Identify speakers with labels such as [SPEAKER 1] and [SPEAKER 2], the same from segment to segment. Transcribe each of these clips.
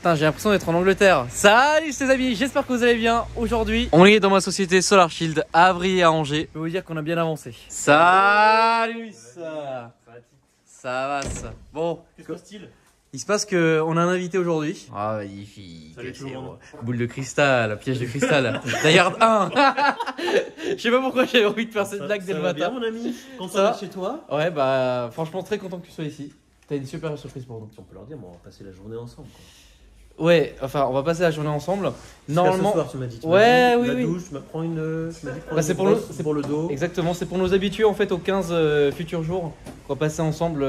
[SPEAKER 1] Putain, j'ai l'impression d'être en Angleterre. Salut les amis, j'espère que vous allez bien. Aujourd'hui, on est dans ma société Solar Shield à Avrier à Angers. Je peux vous dire qu'on a bien avancé. Salut ça. Ça va ça. Bon,
[SPEAKER 2] qu'est-ce que style?
[SPEAKER 1] Il se passe qu'on a un invité aujourd'hui. Ah, magnifique.
[SPEAKER 2] Salut tout le monde.
[SPEAKER 1] Boule de cristal, piège de cristal. D'ailleurs, 1. Je sais pas pourquoi j'avais envie de faire cette blague dès le matin.
[SPEAKER 2] Ça va bien, mon ami? Content
[SPEAKER 1] Ça va
[SPEAKER 2] d'être chez toi?
[SPEAKER 1] Ouais, bah, franchement, très content que tu sois ici. T'as une super surprise pour nous.
[SPEAKER 2] On peut leur dire, mais on va passer la journée ensemble, quoi.
[SPEAKER 1] Ouais, enfin, on va passer la journée ensemble. Normalement.
[SPEAKER 2] Ce soir, tu m'as dit.
[SPEAKER 1] Ouais, oui,
[SPEAKER 2] la
[SPEAKER 1] oui.
[SPEAKER 2] douche, tu m'as prends une.
[SPEAKER 1] Bah, c'est pour le dos. Exactement, c'est pour nos habitués en fait aux 15 futurs jours. On va passer ensemble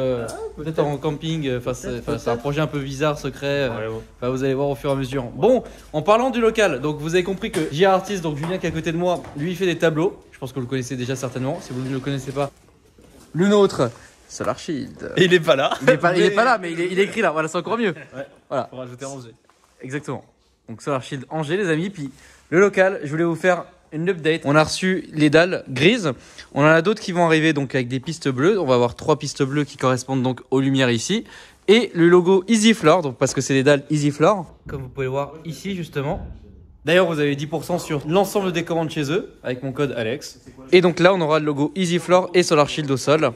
[SPEAKER 1] peut-être en camping. Enfin, c'est un projet un peu bizarre, secret. Enfin, vous allez voir au fur et à mesure. Bon, en parlant du local, donc vous avez compris que JR Artist, donc Julien qui est à côté de moi, lui il fait des tableaux. Je pense que vous le connaissez déjà certainement. Si vous ne le connaissez pas, le nôtre, Solar Shield.
[SPEAKER 2] Et il est pas là.
[SPEAKER 1] Il est pas là, mais il est écrit là. Voilà, c'est encore mieux.
[SPEAKER 2] Ouais.
[SPEAKER 1] Voilà.
[SPEAKER 2] Faut rajouter Angers.
[SPEAKER 1] Exactement. Donc Solar Shield Angers les amis. Puis le local, je voulais vous faire une update. On a reçu les dalles grises. On en a d'autres qui vont arriver donc avec des pistes bleues. On va avoir 3 pistes bleues qui correspondent donc aux lumières ici. Et le logo Easy Floor, donc parce que c'est les dalles Easy Floor. Comme vous pouvez le voir ici justement. D'ailleurs vous avez 10% sur l'ensemble des commandes chez eux avec mon code Alex. Et donc là on aura le logo Easy Floor et Solar Shield au sol.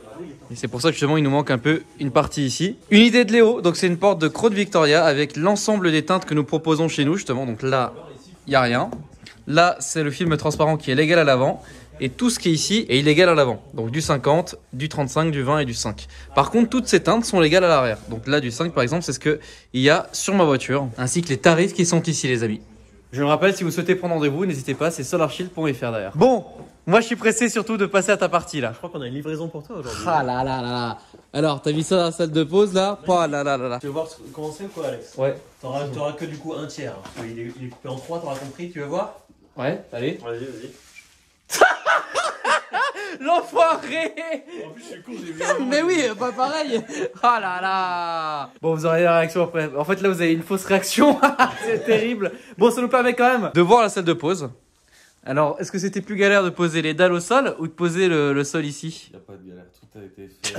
[SPEAKER 1] Et c'est pour ça que justement il nous manque un peu une partie ici. Une idée de Léo, donc c'est une porte de Crote Victoria avec l'ensemble des teintes que nous proposons chez nous justement. Donc là, il n'y a rien. Là, c'est le film transparent qui est légal à l'avant. Et tout ce qui est ici est illégal à l'avant. Donc du 50, du 35, du 20 et du 5. Par contre, toutes ces teintes sont légales à l'arrière. Donc là, du 5 par exemple, c'est ce qu'il y a sur ma voiture. Ainsi que les tarifs qui sont ici les amis. Je me rappelle, si vous souhaitez prendre rendez-vous, n'hésitez pas, c'est solarshield.fr d'ailleurs. Bon, moi je suis pressé surtout de passer à ta partie là.
[SPEAKER 2] Je crois qu'on a une livraison pour toi aujourd'hui.
[SPEAKER 1] Ah là là là là. Alors, t'as mis ça dans la salle de pause là? Pas là là là là.
[SPEAKER 2] Tu veux voir comment c'est ou quoi, Alex?
[SPEAKER 1] Ouais.
[SPEAKER 2] T'auras que du coup un tiers. Il est coupé en 3, t'auras compris? Tu veux voir?
[SPEAKER 1] Ouais, allez.
[SPEAKER 2] Vas-y.
[SPEAKER 1] L'enfoiré.
[SPEAKER 2] En plus, je suis con, j'ai vu.
[SPEAKER 1] Mais oui, pas pareil. Oh là là. Bon, vous aurez la réaction après. En fait, là, vous avez une fausse réaction. C'est terrible. Bon, ça nous permet quand même de voir la salle de pause. Alors, est-ce que c'était plus galère de poser les dalles au sol ou de poser le sol ici?
[SPEAKER 3] Il n'y a pas de galère, tout a été fait.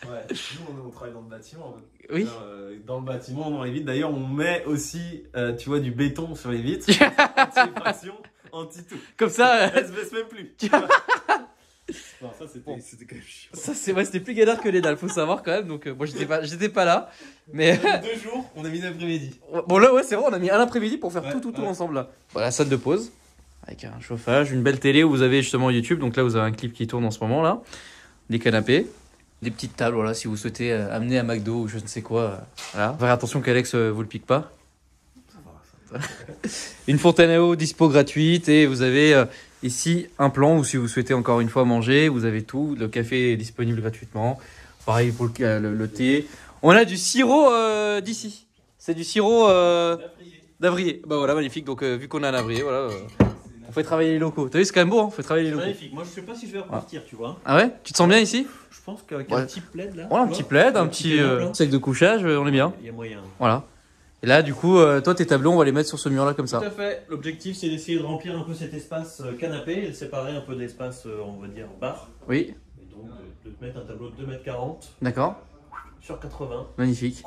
[SPEAKER 3] Ouais. Nous, on travaille dans le bâtiment.
[SPEAKER 1] Oui.
[SPEAKER 3] Dans le bâtiment, dans les vitres. D'ailleurs, on met aussi, tu vois, du béton sur les vitres. Anti-effraction, anti-tout.
[SPEAKER 1] Comme ça.
[SPEAKER 3] Elle se baisse même plus. Non, ça c'était quand même chiant.
[SPEAKER 1] Ça, c'était plus galère que les dalles, faut savoir quand même. Donc, moi, j'étais pas là. Mais.
[SPEAKER 3] 2 jours, on a mis l'après-midi.
[SPEAKER 1] Bon, là, ouais, c'est vrai, on a mis un après-midi pour faire tout ensemble là. Voilà, la salle de pause. Avec un chauffage, une belle télé où vous avez justement YouTube. Donc là, vous avez un clip qui tourne en ce moment là. Des canapés. Des petites tables, voilà, si vous souhaitez amener à McDo ou je ne sais quoi. Voilà. Faire attention qu'Alex vous le pique pas. Ça va. Une fontaine à eau dispo gratuite. Et vous avez ici un plan où si vous souhaitez encore une fois manger, vous avez tout. Le café est disponible gratuitement. Pareil pour le thé. On a du sirop d'ici. C'est du sirop d'Avrier. Bah voilà, magnifique. Donc vu qu'on a un Avrier, voilà. On fait travailler les locaux. T'as vu, c'est quand même beau, hein. On fait travailler les locaux.
[SPEAKER 2] Magnifique. Moi, je sais pas si je vais repartir, tu vois.
[SPEAKER 1] Ah ouais? Tu te sens bien ici?
[SPEAKER 2] Je pense qu'avec
[SPEAKER 1] Ouais.
[SPEAKER 2] un petit plaid là.
[SPEAKER 1] Voilà, un petit plaid, un petit sac de couchage, on est bien.
[SPEAKER 2] Il y a moyen.
[SPEAKER 1] Voilà. Et là, du coup, toi, tes tableaux, on va les mettre sur ce mur-là comme ça.
[SPEAKER 2] Tout à fait. L'objectif, c'est d'essayer de remplir un peu cet espace canapé et de séparer un peu de l'espace, on va dire, bar.
[SPEAKER 1] Oui,
[SPEAKER 2] Et donc, de te mettre un tableau de 2,40 m
[SPEAKER 1] d'accord.
[SPEAKER 2] sur 80.
[SPEAKER 1] Magnifique.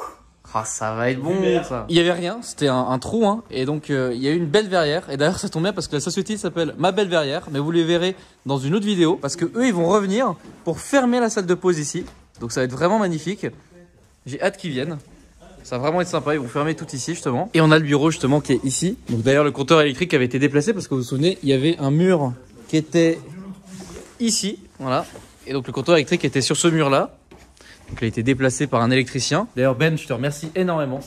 [SPEAKER 1] Ah, ça va être bon,
[SPEAKER 2] Super.
[SPEAKER 1] ça. Il y avait rien, c'était un trou, hein. Et donc, il y a eu une belle verrière. Et d'ailleurs, ça tombe bien parce que la société s'appelle Ma Belle Verrière. Mais vous les verrez dans une autre vidéo parce que eux, ils vont revenir pour fermer la salle de pause ici. Donc, ça va être vraiment magnifique. J'ai hâte qu'ils viennent. Ça va vraiment être sympa, ils vont fermer tout ici justement. Et on a le bureau justement qui est ici. Donc d'ailleurs le compteur électrique avait été déplacé parce que vous vous souvenez, il y avait un mur qui était ici, voilà. Et donc le compteur électrique était sur ce mur là. Donc il a été déplacé par un électricien. D'ailleurs Ben, je te remercie énormément,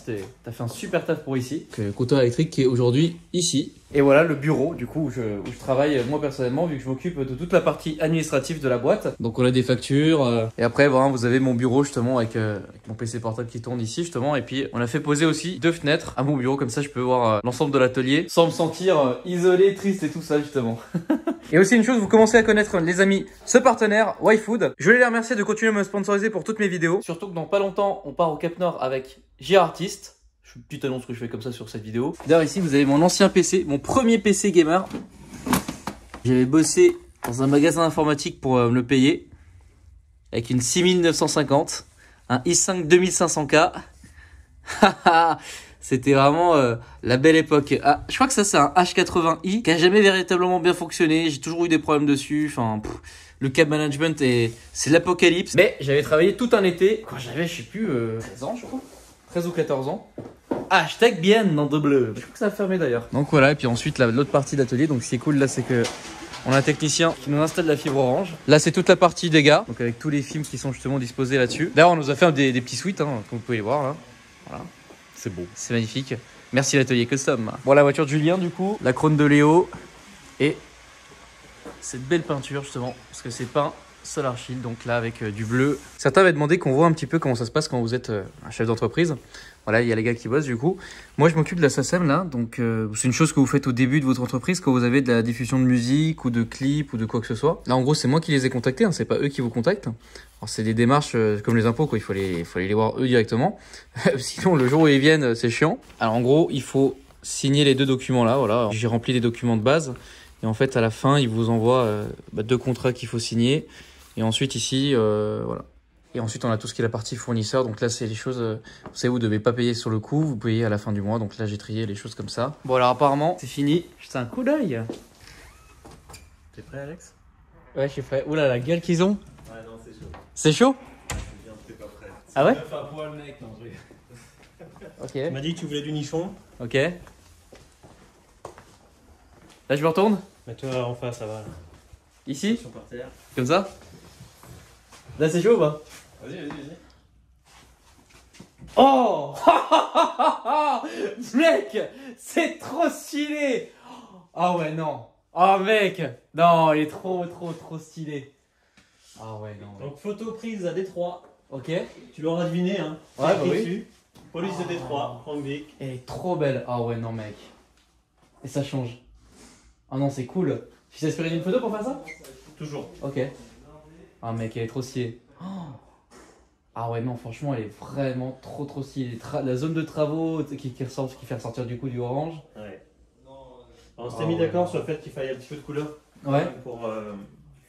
[SPEAKER 1] t'as fait un super taf pour ici. Donc, le compteur électrique qui est aujourd'hui ici. Et voilà le bureau du coup où je travaille moi personnellement vu que je m'occupe de toute la partie administrative de la boîte. Donc on a des factures et après voilà, vous avez mon bureau justement avec mon PC portable qui tourne ici justement. Et puis on a fait poser aussi 2 fenêtres à mon bureau comme ça je peux voir l'ensemble de l'atelier sans me sentir isolé, triste et tout ça justement. Et aussi une chose, vous commencez à connaître les amis ce partenaire YFood. Je voulais les remercier de continuer à me sponsoriser pour toutes mes vidéos. Surtout que dans pas longtemps on part au Cap Nord avec JR Artist. Petite annonce que je fais comme ça sur cette vidéo. D'ailleurs ici vous avez mon ancien PC, mon premier PC gamer. J'avais bossé dans un magasin informatique pour me le payer. Avec une 6950, un i5 2500K C'était vraiment la belle époque. Ah, je crois que ça c'est un H80i qui a jamais véritablement bien fonctionné. J'ai toujours eu des problèmes dessus. Enfin, le cab management c'est l'apocalypse. Mais j'avais travaillé tout un été quand j'avais, je sais plus, 13 ans je crois. 13 ou 14 ans. Hashtag bien dans de bleu. Je crois que ça a fermé d'ailleurs. Donc voilà, et puis ensuite l'autre partie de l'atelier. Donc ce qui est cool là, c'est que on a un technicien qui nous installe la fibre orange. Là, c'est toute la partie dégâts. Donc avec tous les films qui sont justement disposés là-dessus. D'ailleurs, on nous a fait des petits suites, hein, comme vous pouvez les voir là. Voilà. C'est beau. C'est magnifique. Merci l'atelier custom. Bon, la voiture de Julien du coup, la Crone de Léo et cette belle peinture justement, parce que c'est peint Solar Shield, donc là avec du bleu. Certains m'avaient demandé qu'on voit un petit peu comment ça se passe quand vous êtes un chef d'entreprise. Voilà, il y a les gars qui bossent du coup. Moi, je m'occupe de la SACEM là, donc c'est une chose que vous faites au début de votre entreprise quand vous avez de la diffusion de musique ou de clips ou de quoi que ce soit. Là, en gros, c'est moi qui les ai contactés, hein, c'est pas eux qui vous contactent. Alors, c'est des démarches comme les impôts, quoi. Il faut aller les voir eux directement. Sinon, le jour où ils viennent, c'est chiant. Alors, en gros, il faut signer les deux documents là. Voilà, j'ai rempli les documents de base et en fait, à la fin, ils vous envoient 2 contrats qu'il faut signer. Et ensuite ici, voilà. Et ensuite, on a tout ce qui est la partie fournisseur. Donc là, c'est les choses, vous savez, vous ne devez pas payer sur le coup, vous payez à la fin du mois. Donc là, j'ai trié les choses comme ça. Bon, alors apparemment, c'est fini. Juste un coup d'œil.
[SPEAKER 2] T'es prêt, Alex?
[SPEAKER 1] Ouais, je suis prêt. Oula, la gueule qu'ils ont.
[SPEAKER 2] Ouais, non, c'est chaud.
[SPEAKER 1] C'est chaud?
[SPEAKER 2] Bien, t'es pas prêt.
[SPEAKER 1] Ah ouais?
[SPEAKER 2] Fais un poil, mec, non,
[SPEAKER 1] Ok.
[SPEAKER 2] Tu m'as dit que tu voulais du nichon.
[SPEAKER 1] Ok. Là, je me retourne?
[SPEAKER 2] Mets-toi en face, ça va. Là.
[SPEAKER 1] Ici?
[SPEAKER 2] Par terre.
[SPEAKER 1] Comme ça? Là, c'est chaud ou pas?
[SPEAKER 2] Vas-y.
[SPEAKER 1] Oh mec, c'est trop stylé. Ah ouais, non. Oh mec, non, il est trop stylé. Ah ouais, non.
[SPEAKER 2] Donc, photo prise à Détroit.
[SPEAKER 1] Ok.
[SPEAKER 2] Tu l'auras deviné, hein.
[SPEAKER 1] Ouais, bah oui.
[SPEAKER 2] Dessus. Police de Détroit, Franck Vic.
[SPEAKER 1] Elle est trop belle. Ah ouais, non mec. Et ça change. Ah non, c'est cool. Tu t'es inspiré d'une photo pour faire ça?
[SPEAKER 2] Toujours.
[SPEAKER 1] Ok. Ah mec, elle est trop stylée. Oh. Ah ouais, non, franchement, elle est vraiment trop stylée. La zone de travaux qui fait ressortir du coup du orange.
[SPEAKER 2] Ouais. Alors, on s'était mis d'accord sur le fait qu'il fallait un petit peu de couleur.
[SPEAKER 1] Ouais.
[SPEAKER 2] Pour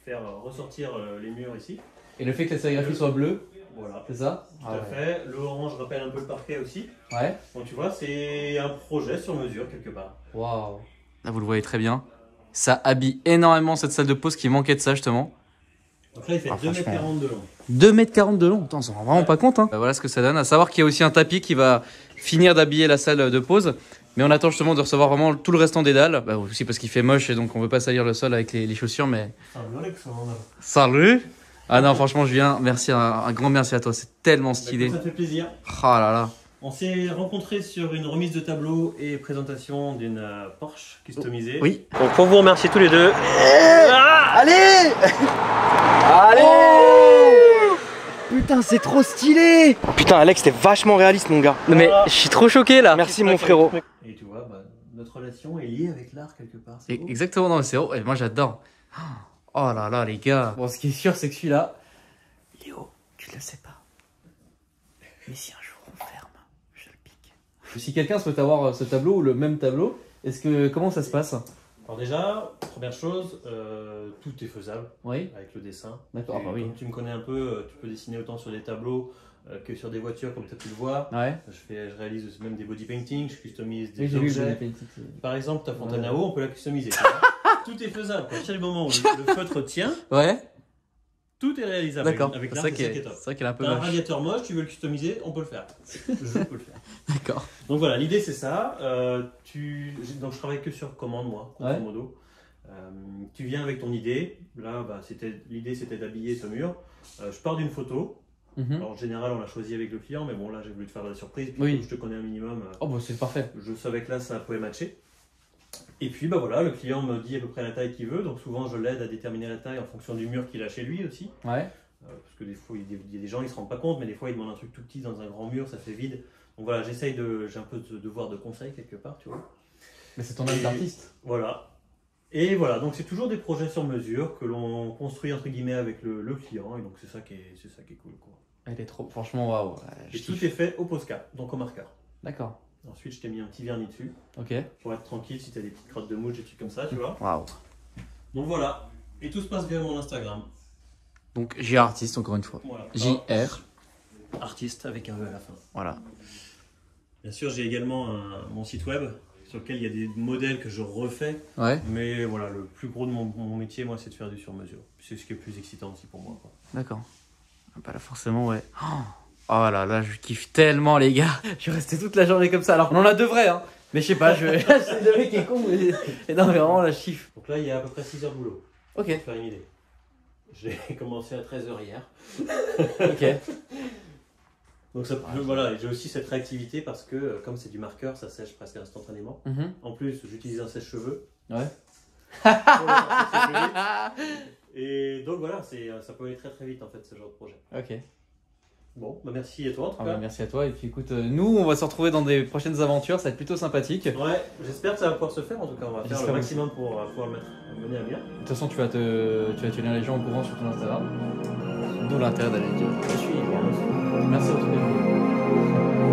[SPEAKER 2] faire ressortir les murs ici.
[SPEAKER 1] Et le fait que la sérigraphie soit bleue,
[SPEAKER 2] Voilà.
[SPEAKER 1] c'est ça?
[SPEAKER 2] Tout à fait. Le orange rappelle un peu le parquet aussi.
[SPEAKER 1] Ouais.
[SPEAKER 2] Donc tu vois, c'est un projet sur mesure quelque part.
[SPEAKER 1] Waouh. Là, vous le voyez très bien. Ça habille énormément cette salle de pause qui manquait de ça justement.
[SPEAKER 2] Donc là, il fait 2,40 m de long.
[SPEAKER 1] 2,40 m de long. Attends, on s'en rend vraiment pas compte. Hein. Voilà ce que ça donne. À savoir qu'il y a aussi un tapis qui va finir d'habiller la salle de pause. Mais on attend justement de recevoir vraiment tout le restant des dalles. Bah, aussi parce qu'il fait moche et donc on veut pas salir le sol avec les chaussures. Mais
[SPEAKER 2] Salut Alexandre.
[SPEAKER 1] Salut. Ah non, franchement, Julien, merci, un grand merci à toi. C'est tellement stylé.
[SPEAKER 2] Ça fait plaisir.
[SPEAKER 1] Ah là là.
[SPEAKER 2] On s'est rencontrés sur une remise de tableau et présentation d'une Porsche customisée.
[SPEAKER 1] Oui.
[SPEAKER 2] Donc pour vous remercier tous les deux.
[SPEAKER 4] Allez! Allez! Putain, c'est trop stylé! Putain, Alex, t'es vachement réaliste, mon gars.
[SPEAKER 1] Non mais je suis trop choqué là.
[SPEAKER 4] Merci, mon frérot.
[SPEAKER 2] Et tu vois, notre relation est liée avec l'art quelque part. C'est beau.
[SPEAKER 1] Exactement, non, mais c'est et moi j'adore. Oh là là, les gars. Bon, ce qui est sûr, c'est que celui-là, Léo, tu le sais pas. Mais si un jour on ferme, je le pique. Si quelqu'un souhaite avoir ce tableau ou le même tableau, comment ça se passe?
[SPEAKER 2] Alors déjà, première chose, tout est faisable
[SPEAKER 1] Oui.
[SPEAKER 2] avec le dessin.
[SPEAKER 1] D'accord, bah oui.
[SPEAKER 2] Comme tu me connais un peu, tu peux dessiner autant sur des tableaux que sur des voitures comme tu as pu le voir.
[SPEAKER 1] Ouais.
[SPEAKER 2] Je réalise aussi même des body painting, je customise
[SPEAKER 1] Oui,
[SPEAKER 2] des
[SPEAKER 1] j'ai vu
[SPEAKER 2] objets. Par exemple, ta fontaine à eau, on peut la customiser. tu vois. Tout est faisable. À partir du moment où le feutre tient,
[SPEAKER 1] Ouais.
[SPEAKER 2] tout est réalisable.
[SPEAKER 1] D'accord.
[SPEAKER 2] Avec
[SPEAKER 1] C'est
[SPEAKER 2] l'art,
[SPEAKER 1] vrai
[SPEAKER 2] c'est ça qui est top.
[SPEAKER 1] qu'elle est un peu
[SPEAKER 2] T'as un
[SPEAKER 1] moche.
[SPEAKER 2] radiateur moche, tu veux le customiser, on peut le faire. Je peux le faire.
[SPEAKER 1] D'accord.
[SPEAKER 2] Donc voilà, l'idée c'est ça. Donc je travaille que sur commande moi, grosso
[SPEAKER 1] Ouais.
[SPEAKER 2] modo. Tu viens avec ton idée. Là, l'idée c'était d'habiller ce mur. Je pars d'une photo. Alors en général, on l'a choisi avec le client, mais bon là j'ai voulu te faire la surprise. Puis,
[SPEAKER 1] Oui.
[SPEAKER 2] comme je te connais un minimum.
[SPEAKER 1] Oh bah c'est parfait.
[SPEAKER 2] Je savais que là ça pouvait matcher. Et puis bah voilà, le client me dit à peu près la taille qu'il veut. Donc souvent je l'aide à déterminer la taille en fonction du mur qu'il a chez lui aussi.
[SPEAKER 1] Ouais.
[SPEAKER 2] Parce que des fois il y a des gens ils se rendent pas compte, mais des fois ils demandent un truc tout petit dans un grand mur, ça fait vide. Donc voilà, j'ai un peu de devoir de conseil quelque part, tu vois.
[SPEAKER 1] Mais c'est ton âme d'artiste.
[SPEAKER 2] Voilà. Et voilà, donc c'est toujours des projets sur mesure que l'on construit entre guillemets avec le client, et donc c'est ça qui est cool, quoi.
[SPEAKER 1] Elle est trop, franchement, waouh.
[SPEAKER 2] Et tout est fait au Posca, donc au marqueur.
[SPEAKER 1] D'accord.
[SPEAKER 2] Ensuite, je t'ai mis un petit vernis dessus
[SPEAKER 1] Ok.
[SPEAKER 2] pour être tranquille si tu as des petites crottes de mouche, des trucs comme ça, tu vois.
[SPEAKER 1] Waouh.
[SPEAKER 2] Donc voilà, et tout se passe via mon Instagram.
[SPEAKER 1] Donc JR Artiste encore une fois.
[SPEAKER 2] Voilà.
[SPEAKER 1] JR.
[SPEAKER 2] Artiste avec un E à la fin.
[SPEAKER 1] Voilà.
[SPEAKER 2] Bien sûr, j'ai également mon site web sur lequel il y a des modèles que je refais.
[SPEAKER 1] Ouais.
[SPEAKER 2] Mais voilà, le plus gros de mon métier, moi, c'est de faire du sur-mesure. C'est ce qui est plus excitant aussi pour moi.
[SPEAKER 1] D'accord. Bah là, forcément, ouais. Oh là là, je kiffe tellement, les gars. Je suis resté toute la journée comme ça. Alors, on en a deux vrais, hein. Mais je sais pas, c'est le mec qui est con. Mais non, mais vraiment, là, je kiffe.
[SPEAKER 2] Donc là, il y a à peu près 6 heures de boulot.
[SPEAKER 1] Ok.
[SPEAKER 2] Pour faire une idée. J'ai commencé à 13 h hier.
[SPEAKER 1] Ok.
[SPEAKER 2] Donc ça, voilà, j'ai aussi cette réactivité parce que comme c'est du marqueur, ça sèche presque instantanément. En plus, j'utilise un sèche-cheveux.
[SPEAKER 1] Ouais.
[SPEAKER 2] Et donc voilà, ça peut aller très très vite en fait ce genre de projet.
[SPEAKER 1] Ok.
[SPEAKER 2] Bon, bah merci à toi en tout cas.
[SPEAKER 1] Bah, merci à toi. Et puis écoute, nous on va se retrouver dans des prochaines aventures, ça va être plutôt sympathique.
[SPEAKER 2] Ouais, j'espère que ça va pouvoir se faire en tout cas. On va faire le maximum pour pouvoir mener à bien.
[SPEAKER 1] De toute façon, tu vas tenir les gens au courant sur ton Instagram. D'où l'intérêt d'aller dire. Je suis. Merci en tout cas.